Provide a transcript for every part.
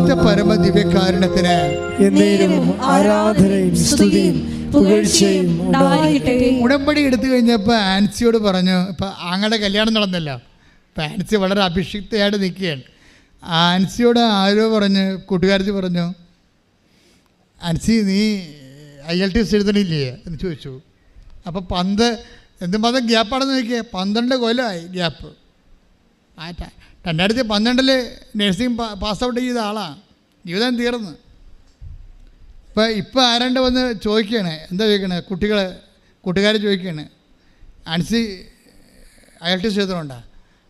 പരിശുദ്ധ പരമ ദിവ്യകാരുണ്യത്തിന് ആരാധനയും സ്തുതിയും പുകഴ്ചയും ഉണ്ടാകട്ടെ. ഉടമ്പടി എടുത്തു കഴിഞ്ഞപ്പോൾ ആൻസിയോട് പറഞ്ഞു, ഇപ്പം ആങ്ങളുടെ കല്യാണം നടന്നല്ലോ, അപ്പം ആൻസി വളരെ അഭിഷിക്തയായിട്ട് നിൽക്കുകയാണ്. ആൻസിയോട് ആരോ പറഞ്ഞ്, കൂട്ടുകാരത്തി പറഞ്ഞു, ആൻസി നീ IELTS എഴുതണില്ലേ എന്ന് ചോദിച്ചു. അപ്പോൾ എന്തുമാത്രം ഗ്യാപ്പാണെന്ന് നോക്കിയേ, 12 കൊല്ലമായി ഗ്യാപ്പ്. 2012 നഴ്സിംഗ് പാസ് ഔട്ട് ചെയ്ത ആളാണ്, ജീവിതം തീർന്ന്. ഇപ്പം ആരാണ്ട് വന്ന് ചോദിക്കുകയാണ്, എന്താ ചോദിക്കണേ, കൂട്ടുകാർ ചോദിക്കുകയാണ്, ആൻസി IELTS എഴുതണുണ്ടോ?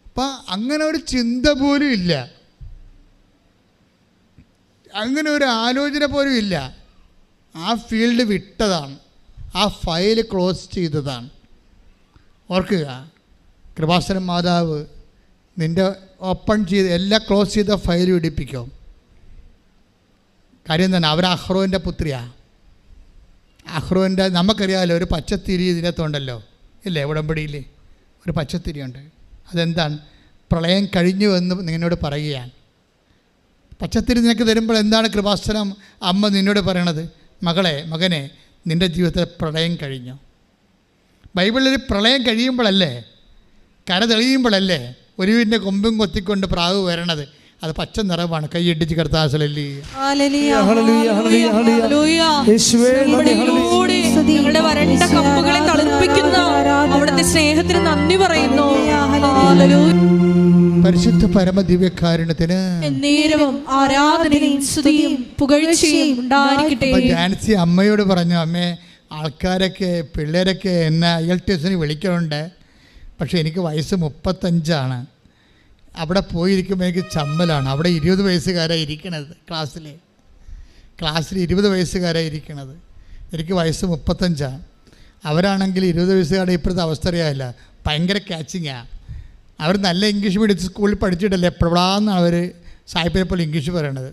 അപ്പം അങ്ങനെ ഒരു ചിന്ത പോലും ഇല്ല, അങ്ങനെ ഒരു ആലോചന പോലും ഇല്ല. ആ ഫീൽഡ് വിട്ടതാണ്, ആ ഫയൽ ക്ലോസ് ചെയ്തതാണ്. ഓർക്കുക, കൃപാസനം മാതാവ് നിൻ്റെ ഓപ്പൺ ചെയ്ത് എല്ലാം ക്ലോസ് ചെയ്ത ഫയൽ പിടിപ്പിക്കും. കാര്യം തന്നെ, അവർ അഹ്റോൻ്റെ പുത്രിയാണ്. അഹ്റോൻ്റെ നമുക്കറിയാമല്ലോ, ഒരു പച്ചത്തിരി ഇതിനകത്തുണ്ടല്ലോ ഇല്ലേ, ഉടമ്പടിയിൽ ഒരു പച്ചത്തിരിയുണ്ട്. അതെന്താണ്? പ്രളയം കഴിഞ്ഞു എന്ന് നിന്നോട് പറയുകയാണ്. പച്ചത്തിരി നിനക്ക് തരുമ്പോൾ എന്താണ് കൃപാസനം അമ്മ നിന്നോട് പറയണത്? മകനെ നിൻ്റെ ജീവിതത്തിൽ പ്രളയം കഴിഞ്ഞു. ബൈബിളിൽ പ്രളയം കഴിയുമ്പോഴല്ലേ, കര തെളിയുമ്പോഴല്ലേ ഒരുവിൻ്റെ കൊമ്പും കൊത്തിക്കൊണ്ട് പ്രാവ് വരണത്. അത് പച്ച നിറമാണ്. കൈയിടിച്ച് കർത്താസലല്ലേ. ഞങ്ങളുടെ വരണ്ട കമ്പുകളെ തളിർപ്പിക്കുന്ന അവിടുത്തെ സ്നേഹത്തിന് നന്ദി പറയുന്നു. പരിശുദ്ധ പരമ ദിവ്യകാരുണ്യത്തിന് ആരാധനയും സ്തുതിയും പുകഴ്ചയും ഉണ്ടായിരിക്കട്ടെ. ജാൻസി അമ്മയോട് പറഞ്ഞു, അമ്മേ ആൾക്കാരൊക്കെ പിള്ളേരൊക്കെ എന്നെ IELTS വിളിക്കണുണ്ട്, പക്ഷേ എനിക്ക് വയസ്സ് 35. അവിടെ പോയിരിക്കുമ്പോൾ എനിക്ക് ചമ്മലാണ്. അവിടെ 20 വയസ്സുകാരാണ് ഇരിക്കണത്, ക്ലാസ്സിൽ 20 വയസ്സുകാരാണ് ഇരിക്കണത്. എനിക്ക് വയസ്സ് 35. അവരാണെങ്കിൽ 20 വയസ്സുകാരുടെ ഇപ്പോഴത്തെ അവസ്ഥ അറിയാമില്ല, ഭയങ്കര ക്യാച്ചിങ്ങാണ്. അവർ നല്ല ഇംഗ്ലീഷ് മീഡിയം സ്കൂളിൽ പഠിച്ചിട്ടല്ലേ എപ്പോഴാന്ന് അവർ സായിപ്പിനെ പോലെ ഇംഗ്ലീഷ് പറയണത്.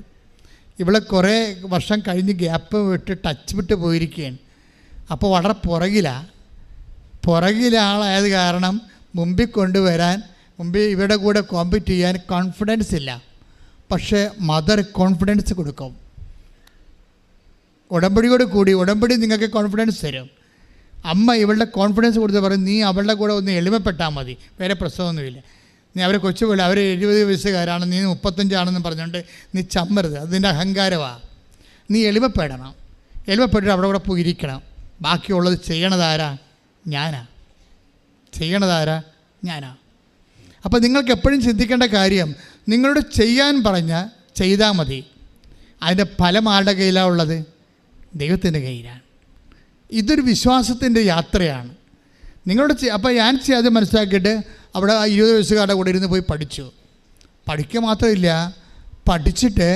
ഇവിടെ കുറേ വർഷം കഴിഞ്ഞ് ഗ്യാപ്പ് വിട്ട് ടച്ച് വിട്ട് പോയിരിക്കുകയാണ്. അപ്പോൾ വളരെ പുറകിലെ ആളായത് കാരണം മുമ്പിൽ കൊണ്ടുവരാൻ, മുമ്പിൽ ഇവരുടെ കൂടെ കോമ്പീറ്റ് ചെയ്യാൻ കോൺഫിഡൻസ് ഇല്ല. പക്ഷേ മദർ കോൺഫിഡൻസ് കൊടുക്കും. ഉടമ്പടിയോട് കൂടി ഉടമ്പടി നിങ്ങൾക്ക് കോൺഫിഡൻസ് തരും. അമ്മ ഇവളുടെ കോൺഫിഡൻസ് കൊടുത്ത് പറയും, നീ അവളുടെ കൂടെ ഒന്ന് എളിമപ്പെട്ടാൽ മതി, വേറെ പ്രശ്നമൊന്നുമില്ല. നീ അവരെ കൊച്ചുപോലെ അവർ 70 വയസ്സുകാരാണ്, നീ 35 പറഞ്ഞുകൊണ്ട് നീ ചമ്മരുത്, അതിൻ്റെ അഹങ്കാരമാണ്. നീ എളിമപ്പെടണം, എളിമപ്പെട്ടിട്ട് അവിടെ കൂടെ പോയിരിക്കണം. ബാക്കിയുള്ളത് ചെയ്യണതാരാ? ഞാനാ. അപ്പോൾ നിങ്ങൾക്ക് എപ്പോഴും ചിന്തിക്കേണ്ട കാര്യം, നിങ്ങളോട് ചെയ്യാൻ പറഞ്ഞാൽ ചെയ്താൽ മതി. അതിൻ്റെ ഫലം ആരുടെ കയ്യിലാണ് ഉള്ളത്? ദൈവത്തിൻ്റെ കയ്യിലാണ്. ഇതൊരു വിശ്വാസത്തിൻ്റെ യാത്രയാണ്. നിങ്ങളോട് അപ്പോൾ ഞാൻ അത് മനസ്സിലാക്കിയിട്ട് അവിടെ 20 വയസ്സുകാരുടെ കൂടെ ഇരുന്ന് പോയി പഠിക്കുക മാത്രമില്ല, പഠിച്ചിട്ട്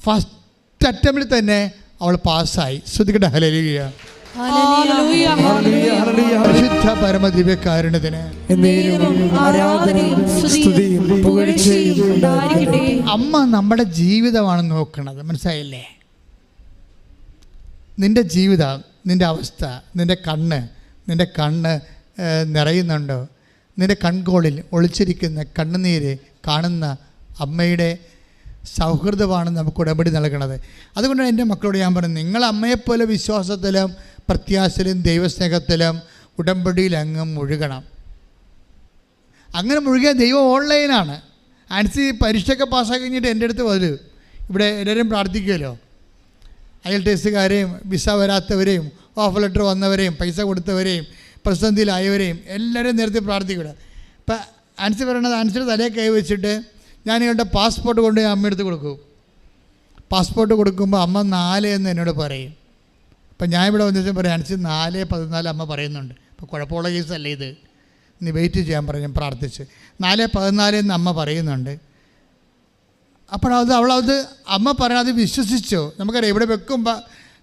ഫസ്റ്റ് അറ്റംപ്റ്റിൽ തന്നെ അവൾ പാസ്സായി. ശ്രദ്ധിക്കട്ടെ. ഹല്ലേലൂയ. പരിശുദ്ധ പരമ ദിവ്യകാരുണ്യത്തിന് അമ്മ നമ്മുടെ ജീവിതമാണ് നോക്കുന്നത്. മനസ്സിലായില്ലേ? നിൻ്റെ ജീവിതം, നിൻ്റെ അവസ്ഥ, നിൻ്റെ കണ്ണ് നിറയുന്നുണ്ടോ? നിൻ്റെ കൺകോളിൽ ഒളിച്ചിരിക്കുന്ന കണ്ണുനീര് കാണുന്ന അമ്മയുടെ സൗഹൃദമാണ് നമുക്ക് ഉടമ്പടി നൽകണത്. അതുകൊണ്ടാണ് എൻ്റെ മക്കളോട് ഞാൻ പറയുന്നത്, നിങ്ങൾ അമ്മയെപ്പോലെ വിശ്വാസത്തിലും പ്രത്യാശയിലും ദൈവസ്നേഹത്തിലും ഉടമ്പടിയിൽ അങ്ങ് മുഴുകണം. അങ്ങനെ മുഴുകിയ ദൈവം ഓൺലൈനാണ്. ആൻസി പരീക്ഷയൊക്കെ പാസ്സാക്കി കഴിഞ്ഞിട്ട് എൻ്റെ അടുത്ത് വരും. ഇവിടെ എല്ലാവരും പ്രാർത്ഥിക്കുമല്ലോ, IELTSകാരെയും വിസ വരാത്തവരെയും ഓഫർ ലെറ്റർ വന്നവരെയും പൈസ കൊടുത്തവരെയും പ്രതിസന്ധിയിലായവരെയും എല്ലാവരെയും നേരത്തെ പ്രാർത്ഥിക്കുക. ഇപ്പം ആൻസി പറയണത്, ആൻസിയുടെ തലയെ കൈ വെച്ചിട്ട് ഞാൻ ഇവരുടെ പാസ്പോർട്ട് കൊണ്ട് അമ്മയെടുത്ത് കൊടുക്കും. പാസ്പോർട്ട് കൊടുക്കുമ്പോൾ അമ്മ 4 എന്ന് എന്നോട് പറയും. അപ്പം ഞാൻ ഇവിടെ വന്നിട്ട് പറയും, ആൻസി 4:14 അമ്മ പറയുന്നുണ്ട്. അപ്പോൾ കുഴപ്പമുള്ള കേസല്ലേ ഇത്, നീ വെയിറ്റ് ചെയ്യാൻ പറഞ്ഞു പ്രാർത്ഥിച്ച്. 4:14 എന്ന് അമ്മ പറയുന്നുണ്ട്. അപ്പോൾ അവളത് അമ്മ പറയണത് വിശ്വസിച്ചു. നമുക്കറിയാം, ഇവിടെ വെക്കുമ്പോൾ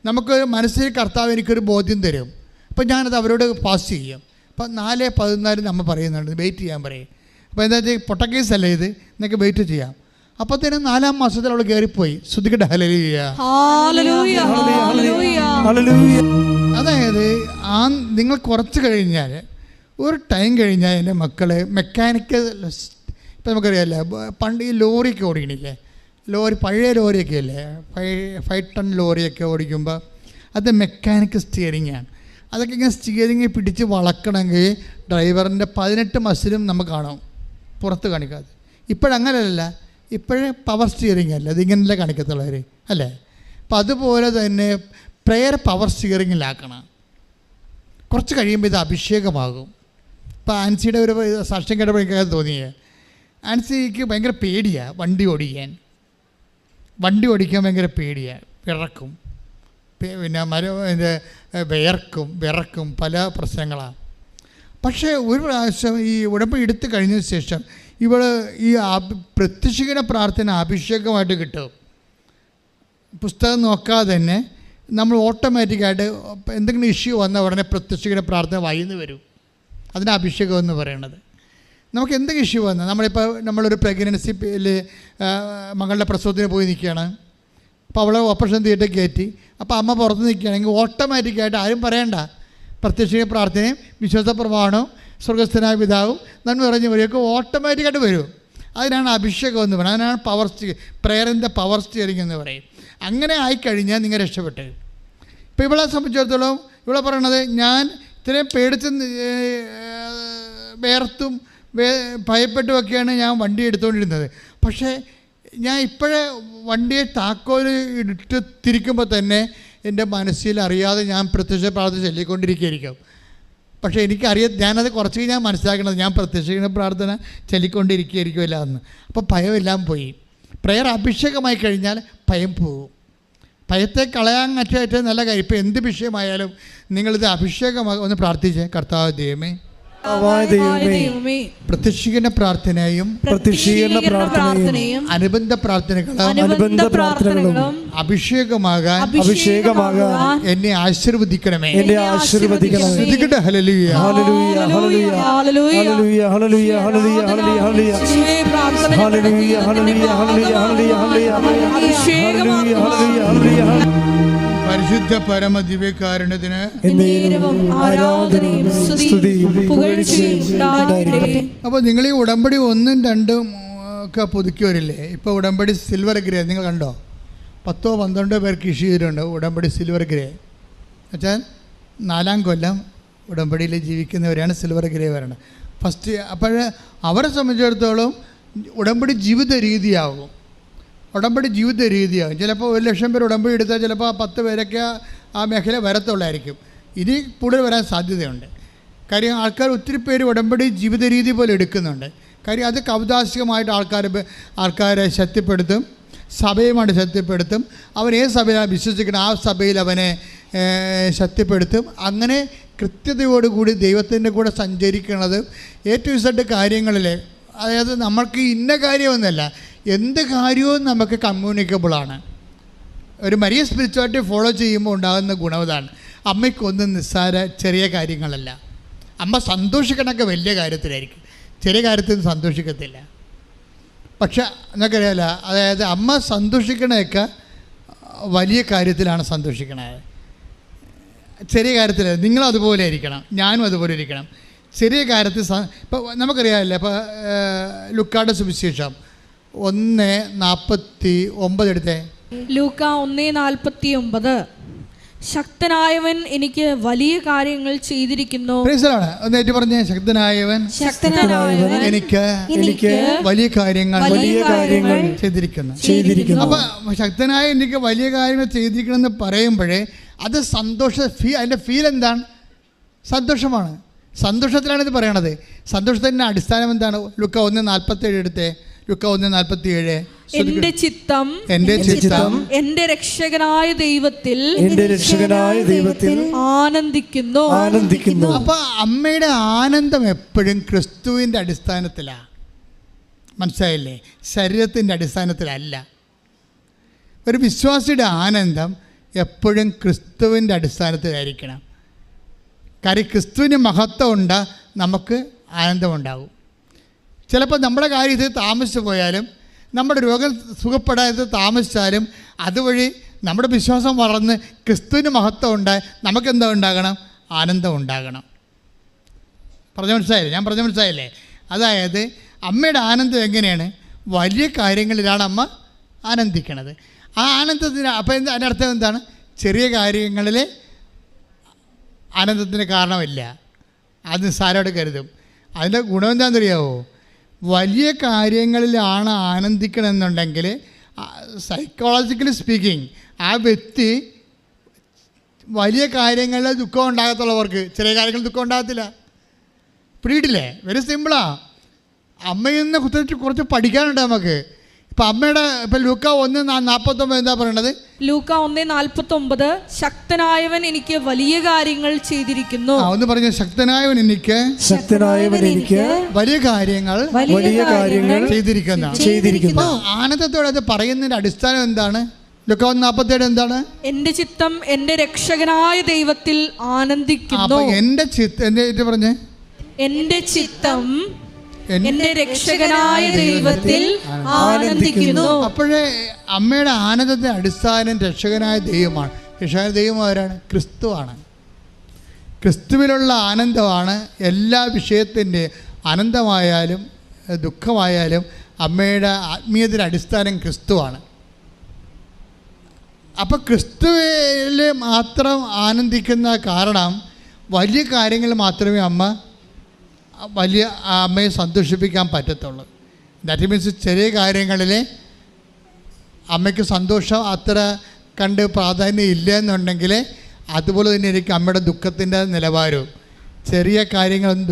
നമുക്ക് മനസ്സിൽ കർത്താവ് എനിക്കൊരു ബോധ്യം തരും. അപ്പോൾ ഞാനത് അവരോട് പാസ് ചെയ്യും. അപ്പോൾ 4:14 അമ്മ പറയുന്നുണ്ട്, വെയിറ്റ് ചെയ്യാൻ പറയും. അപ്പോൾ എന്താ വെച്ചാൽ പൊട്ടക്കേസല്ലേ ഇത്, നിങ്ങൾക്ക് വെയിറ്റ് ചെയ്യാം. അപ്പോൾ തന്നെ 4-ാം മാസത്തിൽ അവൾ കയറിപ്പോയി. ശ്രദ്ധിക്കട്ടെ. ഹല്ലേലൂയ. അതായത് നിങ്ങൾ കുറച്ച് കഴിഞ്ഞാൽ, ഒരു ടൈം കഴിഞ്ഞാൽ എൻ്റെ മക്കൾ മെക്കാനിക്കൽ, ഇപ്പം നമുക്കറിയാമല്ലോ, പണ്ട് ഈ ലോറിക്ക് ഓടിക്കണില്ലേ, ലോറി, പഴയ ലോറിയൊക്കെ അല്ലേ, 5 ടൺ ലോറിയൊക്കെ ഓടിക്കുമ്പോൾ അത് മെക്കാനിക് സ്റ്റിയറിങ്ങാണ്. അതൊക്കെ ഇങ്ങനെ സ്റ്റിയറിങ് പിടിച്ച് വളക്കണമെങ്കിൽ ഡ്രൈവറിൻ്റെ 18 മസിലും നമുക്ക് കാണും, പുറത്ത് കാണിക്കാതെ. ഇപ്പോഴങ്ങനെയല്ല, ഇപ്പോഴേ പവർ സ്റ്റിയറിംഗ് അല്ലേ, അതിങ്ങനെയല്ലേ കാണിക്കത്തുള്ളവർ അല്ലേ. അപ്പം അതുപോലെ തന്നെ പ്രെയർ പവർ സ്റ്റിയറിങ്ങിലാക്കണം. കുറച്ച് കഴിയുമ്പോൾ ഇത് അഭിഷേകമാകും. ഇപ്പോൾ ആൻസിയുടെ ഒരു സാക്ഷ്യം കേട്ടപ്പോൾ എനിക്ക് തോന്നിയേ, ആൻസിക്ക് ഭയങ്കര പേടിയാണ് വണ്ടി ഓടിക്കാൻ ഭയങ്കര പേടിയാണ്, വിറക്കും, പിന്നെ വിറക്കും, പല പ്രശ്നങ്ങളാണ്. പക്ഷേ ഒരു പ്രാവശ്യം ഈ ഉടമ്പടി എടുത്തു കഴിഞ്ഞതിന് ശേഷം ഇവൾ ഈ പ്രത്യക്ഷിക്കുന്ന പ്രാർത്ഥന അഭിഷേകമായിട്ട് കിട്ടും. പുസ്തകം നോക്കാതെ തന്നെ നമ്മൾ ഓട്ടോമാറ്റിക്കായിട്ട് എന്തെങ്കിലും ഇഷ്യൂ വന്ന ഉടനെ പ്രത്യക്ഷിക്കുന്ന പ്രാർത്ഥന വായിന്ന് വരും. അതിന് അഭിഷേകം എന്ന് പറയുന്നത്. നമുക്ക് എന്തെങ്കിലും ഇഷ്യൂ വന്നാൽ നമ്മളൊരു പ്രഗ്നൻസിയിൽ മകളുടെ പ്രസവത്തിന് പോയി നിൽക്കുകയാണ്. അപ്പോൾ അവളെ ഓപ്പറേഷൻ തിയേറ്ററിൽ കയറ്റി. അപ്പോൾ അമ്മ പുറത്ത് നിൽക്കുകയാണെങ്കിൽ ഓട്ടോമാറ്റിക്കായിട്ട് ആരും പറയണ്ട, പ്രത്യക്ഷിക പ്രാർത്ഥനയും വിശ്വാസ പ്രമാണവും സ്വർഗസ്ഥനായ പിതാവും നന്മ പറഞ്ഞ് വരെയൊക്കെ ഓട്ടോമാറ്റിക്കായിട്ട് വരും. അതിനാണ് അഭിഷേകം എന്ന് പറയുന്നത്. അതിനാണ് പവർ പ്രയറിൻ്റെ പവർ സ്റ്റിയറിംഗ് എന്ന് പറയും. അങ്ങനെ ആയിക്കഴിഞ്ഞാൽ നിങ്ങൾ രക്ഷപ്പെട്ടു. ഇപ്പോൾ ഇവളെ സംബന്ധിച്ചിടത്തോളം ഇവളെ പറയണത്, ഞാൻ ഇത്രയും പേടിച്ച് വേർത്തും ഭയപ്പെട്ടുമൊക്കെയാണ് ഞാൻ വണ്ടി എടുത്തുകൊണ്ടിരുന്നത്. പക്ഷേ ഞാൻ ഇപ്പോഴേ വണ്ടിയെ താക്കോൽ ഇട്ട് തിരിക്കുമ്പോൾ തന്നെ എൻ്റെ മനസ്സിൽ അറിയാതെ ഞാൻ പ്രത്യക്ഷ പ്രാർത്ഥന ചൊല്ലിക്കൊണ്ടിരിക്കുകയായിരിക്കും. പക്ഷേ ഞാനത് കുറച്ച് കഴിഞ്ഞാൽ മനസ്സിലാക്കണത് ഞാൻ പ്രത്യക്ഷ പ്രാർത്ഥന ചൊല്ലിക്കൊണ്ടിരിക്കുകയായിരിക്കുമല്ല എന്ന്. അപ്പോൾ ഭയമെല്ലാം പോയി. പ്രയർ അഭിഷേകമായി കഴിഞ്ഞാൽ ഭയം പോകും. ഭയത്തെ കളയാൻ ഏറ്റവും നല്ല കാര്യം. ഇപ്പോൾ എന്ത് വിഷയമായാലും നിങ്ങളിത് അഭിഷേകമായി ഒന്ന് പ്രാർത്ഥിച്ചേ. കർത്താവ് ദൈവമേ, പ്രത്യക്ഷീകരണ പ്രാർത്ഥനയും അനുബന്ധ പ്രാർത്ഥനകളും അഭിഷേകമാകാൻ എന്നെ ആശീർവദിക്കണമേ. ശ്രദ്ധിക്കട്ടെ. ഹല്ലേലൂയ, ഹല്ലേലൂയ, ഹല്ലേലൂയ, ഹല്ലേലൂയ, ഹല്ലേലൂയ, ഹല്ലേലൂയ, ഹല്ലേലൂയ, ഹല്ലേലൂയ, ഹല്ലേലൂയ. പരിശുദ്ധ പരമ ദിവ്യകാരുണ്യത്തിന് അപ്പോൾ നിങ്ങൾ ഈ ഉടമ്പടി 1, 2 ഒക്കെ പുതുക്കി വരില്ലേ? ഇപ്പോൾ ഉടമ്പടി സിൽവർ ഗ്രേ നിങ്ങൾ കണ്ടോ? 10 12 പേർക്ക് ഇഷ്യൂ ചെയ്തിട്ടുണ്ട് ഉടമ്പടി സിൽവർ ഗ്രേ. എന്നുവെച്ചാൽ 4ാം കൊല്ലം ഉടമ്പടിയിൽ ജീവിക്കുന്നവരെയാണ് സിൽവർ ഗ്രേ വരണം ഫസ്റ്റ്. അപ്പോൾ അവരെ സംബന്ധിച്ചിടത്തോളം ഉടമ്പടി ജീവിത രീതിയാകും. ചിലപ്പോൾ 1,00,000 പേർ ഉടമ്പടി എടുത്താൽ ചിലപ്പോൾ 10 പേരൊക്കെ ആ മേഖല വരത്തുള്ളായിരിക്കും. ഇനി കൂടുതൽ വരാൻ സാധ്യതയുണ്ട്. കാര്യം ആൾക്കാർ ഒത്തിരി പേര് ഉടമ്പടി ജീവിത രീതി പോലെ എടുക്കുന്നുണ്ട്. കാര്യം അത് കൗതാശികമായിട്ട് ആൾക്കാരെ ശക്തിപ്പെടുത്തും, സഭയുമായിട്ട് ശക്തിപ്പെടുത്തും. അവൻ ഏത് സഭയിലാണ് വിശ്വസിക്കണം ആ സഭയിൽ അവനെ ശക്തിപ്പെടുത്തും. അങ്ങനെ കൃത്യതയോടുകൂടി ദൈവത്തിൻ്റെ കൂടെ സഞ്ചരിക്കുന്നത് ഏറ്റവും ഇസഡ് കാര്യങ്ങളിൽ. അതായത് നമ്മൾക്ക് ഇന്ന കാര്യമൊന്നുമല്ല, എന്ത് കാര്യവും നമുക്ക് കമ്മ്യൂണിക്കബിളാണ്. ഒരു മരിയ സ്പിരിച്വാലിറ്റി ഫോളോ ചെയ്യുമ്പോൾ ഉണ്ടാകുന്ന ഗുണം ഇതാണ്. അമ്മയ്ക്കൊന്നും നിസ്സാര ചെറിയ കാര്യങ്ങളല്ല. അമ്മ സന്തോഷിക്കണമൊക്കെ വലിയ കാര്യത്തിലായിരിക്കും, ചെറിയ കാര്യത്തിൽ സന്തോഷിക്കത്തില്ല. പക്ഷെ എന്നൊക്കെയല്ല, അതായത് അമ്മ സന്തോഷിക്കണതൊക്കെ വലിയ കാര്യത്തിലാണ് സന്തോഷിക്കണത്, ചെറിയ കാര്യത്തിൽ. നിങ്ങളും അതുപോലെ ഇരിക്കണം, ഞാനും അതുപോലെ ഇരിക്കണം. ചെറിയ കാര്യത്തിൽ ഇപ്പോൾ നമുക്കറിയാമല്ലേ, ഇപ്പോൾ ലുക്കായുടെ സുവിശേഷം 1:49 എടുത്തേ. ലൂക്ക 1:49. ശക്തനായവൻ എനിക്ക് വലിയ കാര്യങ്ങൾ ചെയ്തിരിക്കുന്നു. ഒന്നേറ്റ് പറഞ്ഞേ, ശക്തനായവൻ എനിക്ക് വലിയ കാര്യങ്ങൾ ചെയ്തിരിക്കുന്നു. അപ്പൊ ശക്തനായ എനിക്ക് വലിയ കാര്യങ്ങൾ ചെയ്തിരിക്കണം എന്ന് പറയുമ്പോഴേ അത് അതിന്റെ ഫീൽ എന്താണ്? സന്തോഷമാണ്. സന്തോഷത്തിലാണ് ഇത് പറയണത്. സന്തോഷത്തിന്റെ അടിസ്ഥാനം എന്താണ്? ലുക്ക 1:47 എടുത്തേ. ലുക്ക 1:47. എന്റെ ചിത്തം എന്റെ രക്ഷകനായ ദൈവത്തിൽ ആനന്ദിക്കുന്നു. അപ്പൊ അമ്മയുടെ ആനന്ദം എപ്പോഴും ക്രിസ്തുവിന്റെ അടിസ്ഥാനത്തിലാണ്. മനസ്സിലായില്ലേ? ശരീരത്തിന്റെ അടിസ്ഥാനത്തിലല്ല. ഒരു വിശ്വാസിയുടെ ആനന്ദം എപ്പോഴും ക്രിസ്തുവിന്റെ അടിസ്ഥാനത്തിലായിരിക്കണം. കാര്യം ക്രിസ്തുവിന് മഹത്വം ഉണ്ട്, നമുക്ക് ആനന്ദമുണ്ടാകും. ചിലപ്പോൾ നമ്മുടെ കാര്യത്തിൽ താമസിച്ചു പോയാലും, നമ്മുടെ രോഗം സുഖപ്പെടാതെ താമസിച്ചാലും, അതുവഴി നമ്മുടെ വിശ്വാസം വളർന്ന് ക്രിസ്തുവിന് മഹത്വം ഉണ്ടായി നമുക്കെന്താ ഉണ്ടാകണം? ആനന്ദം ഉണ്ടാകണം. ഞാൻ പറഞ്ഞ മനസ്സിലായില്ലേ? അതായത് അമ്മയുടെ ആനന്ദം എങ്ങനെയാണ്? വലിയ കാര്യങ്ങളിലാണ് അമ്മ ആനന്ദിക്കണത്. ആ ആനന്ദത്തിന് അപ്പോൾ അതിൻ്റെ അർത്ഥം എന്താണ്? ചെറിയ കാര്യങ്ങളിൽ ആനന്ദത്തിന് കാരണമില്ല, അത് നിസ്സാരമായിട്ട് കരുതും. അതിൻ്റെ ഗുണം എന്താണെന്നറിയാവോ? വലിയ കാര്യങ്ങളിലാണ് ആനന്ദിക്കണമെന്നുണ്ടെങ്കിൽ സൈക്കോളജിക്കലി സ്പീക്കിംഗ് ആ വ്യക്തി വലിയ കാര്യങ്ങളിൽ ദുഃഖം ഉണ്ടാകത്തുള്ളവർക്ക് ചെറിയ കാര്യങ്ങളിൽ ദുഃഖം ഉണ്ടാകത്തില്ല. പിടിയിട്ടില്ലേ? വെരി സിമ്പിളാ. അമ്മയിൽ നിന്ന് കുറച്ച് പഠിക്കാനുണ്ട് നമുക്ക്. ഇപ്പം അമ്മയുടെ ഇപ്പം ലൂക്ക 1:49 എന്താ പറയണത്? ലൂക്ക 1:49 ശക്തനായവൻ എനിക്ക് വലിയ കാര്യങ്ങൾ ചെയ്തിരിക്കുന്നു. ഒന്ന് പറഞ്ഞു, ശക്തനായവൻ എനിക്ക് വലിയ കാര്യങ്ങൾ ചെയ്തിരിക്കുന്നു. ആനന്ദത്തോടെ അത് പറയുന്നതിന്റെ അടിസ്ഥാനം എന്താണ്? ലൂക്ക 1:47 എന്താണ്? എന്റെ ചിത്തം എന്റെ രക്ഷകനായ ദൈവത്തിൽ ആനന്ദിക്കുന്നു. എന്റെ ചിത്തം പറഞ്ഞേ, എന്റെ ചിത്തം എന്റെ രക്ഷകനായ ദൈവത്തിൽ ആനന്ദിക്കുന്നു. അപ്പോഴേ അമ്മയുടെ ആനന്ദത്തിന്റെ അടിസ്ഥാനം രക്ഷകനായ ദൈവമാണ്. രക്ഷകനായ ദൈവം ആരാണ്? ക്രിസ്തുവാണ്. ക്രിസ്തുവിലുള്ള ആനന്ദമാണ് എല്ലാ വിഷയത്തിൻ്റെ ആനന്ദമായാലും ദുഃഖമായാലും അമ്മയുടെ ആത്മീയതയുടെ അടിസ്ഥാനം ക്രിസ്തുവാണ്. അപ്പോൾ ക്രിസ്തുവിൽ മാത്രം ആനന്ദിക്കുന്ന കാരണം വലിയ കാര്യങ്ങൾ മാത്രമേ അമ്മയെ സന്തോഷിപ്പിക്കാൻ പറ്റത്തുള്ളൂ. ദാറ്റ് മീൻസ് ചെറിയ കാര്യങ്ങളിൽ അമ്മയ്ക്ക് സന്തോഷം അത്ര കണ്ട് പ്രാധാന്യം ഇല്ല എന്നുണ്ടെങ്കിൽ അതുപോലെ തന്നെ എനിക്ക് അമ്മയുടെ ദുഃഖത്തിൻ്റെ നിലവാരവും. ചെറിയ കാര്യങ്ങളൊന്നും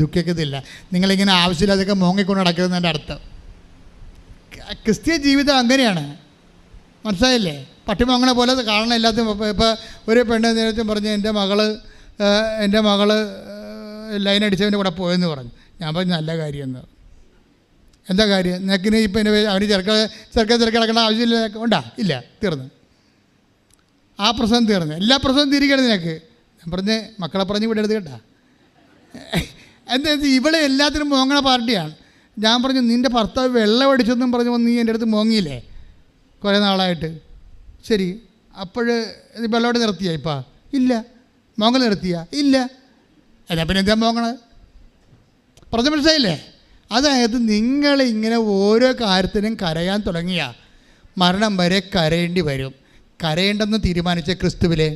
ദുഃഖിക്കത്തില്ല. നിങ്ങളിങ്ങനെ ആവശ്യമില്ലാതൊക്കെ മോങ്ങിക്കൊണ്ട് നടക്കുന്നതിൻ്റെ അർത്ഥം. ക്രിസ്തീയ ജീവിതം അങ്ങനെയാണ്, മനസ്സിലായില്ലേ? പട്ടിമോങ്ങണ പോലെ കാണണം എല്ലാത്തും. ഇപ്പോൾ ഒരു പെണ്ണ് നേരത്തെ പറഞ്ഞ് എൻ്റെ മകള് ലൈൻ അടിച്ചവൻ്റെ കൂടെ പോയെന്ന് പറഞ്ഞു. ഞാൻ പറഞ്ഞു നല്ല കാര്യമെന്ന്. എന്താ കാര്യം? നിനക്കിന് ഇപ്പം എൻ്റെ അവന് ചെറുക്കിടക്കേണ്ട ആവശ്യമില്ല ഉണ്ടാ? ഇല്ല, തീർന്നു. ആ പ്രശ്നം തീർന്നു. എല്ലാ പ്രശ്നവും തിരിക്കണം നിനക്ക്. ഞാൻ പറഞ്ഞ് മക്കളെ പറഞ്ഞ് വിടരുത് കേട്ടാ. എന്താ ഇവളെ എല്ലാത്തിനും മോങ്ങണ പാർട്ടിയാണ്. ഞാൻ പറഞ്ഞു നിൻ്റെ ഭർത്താവ് വെള്ളം അടിച്ചെന്നും പറഞ്ഞു നീ എൻ്റെ അടുത്ത് മോങ്ങിയില്ലേ കുറേ നാളായിട്ട്? ശരി, അപ്പോൾ വെള്ളമോട് നിർത്തിയാ? ഇപ്പം ഇല്ല. മോങ്ങൽ നിർത്തിയാ? ഇല്ല. എന്നാ പിന്നെ എന്താ മോങ്ങണത്? പറഞ്ഞ മനസ്സിലായില്ലേ? അതായത് നിങ്ങളിങ്ങനെ ഓരോ കാര്യത്തിനും കരയാൻ തുടങ്ങിയ മരണം വരെ കരയേണ്ടി വരും. കരയേണ്ടെന്ന് തീരുമാനിച്ച ക്രിസ്തുവിലെ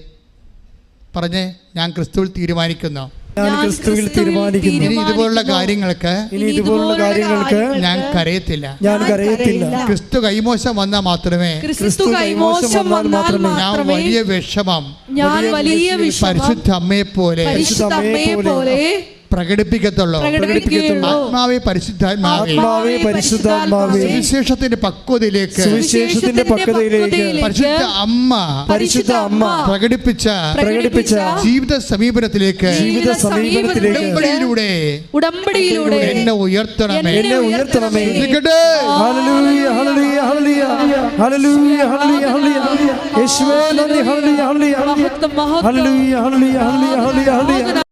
പറഞ്ഞേ, ഞാൻ ക്രിസ്തുവിൽ തീരുമാനിക്കുന്നു. ഇനി ഇതുപോലുള്ള കാര്യങ്ങൾക്ക് ഞാൻ കരയത്തില്ല. ക്രിസ്തു കൈമോശം വന്നാൽ മാത്രമേ ഞാൻ വലിയ വിഷമം പരിശുദ്ധ അമ്മയെ പോലെ പ്രകടിപ്പിക്കത്തുള്ളൂ. ആത്മാവേ പരിശുദ്ധാത്മാവേ സുവിശേഷത്തിന്റെ പക്വതയിലേക്ക് പരിശുദ്ധ അമ്മ പ്രകടിപ്പിച്ച ജീവിത സമീപനത്തിലേക്ക് ഉടമ്പടിയിലൂടെ എന്നെ ഉയർത്തണമേ. ഹല്ലേലൂയ ഹല്ലേലൂയ ഹല്ലേലൂയ ഹല്ലേലൂയ ഹല്ലേലൂയ യേശുവേ നന്ദി. ഹല്ലേലൂയ ഹല്ലേലൂയ ഹല്ലേലൂയ ഹല്ലേലൂയ ഹല്ലേലൂയ ഹല്ലേലൂയ.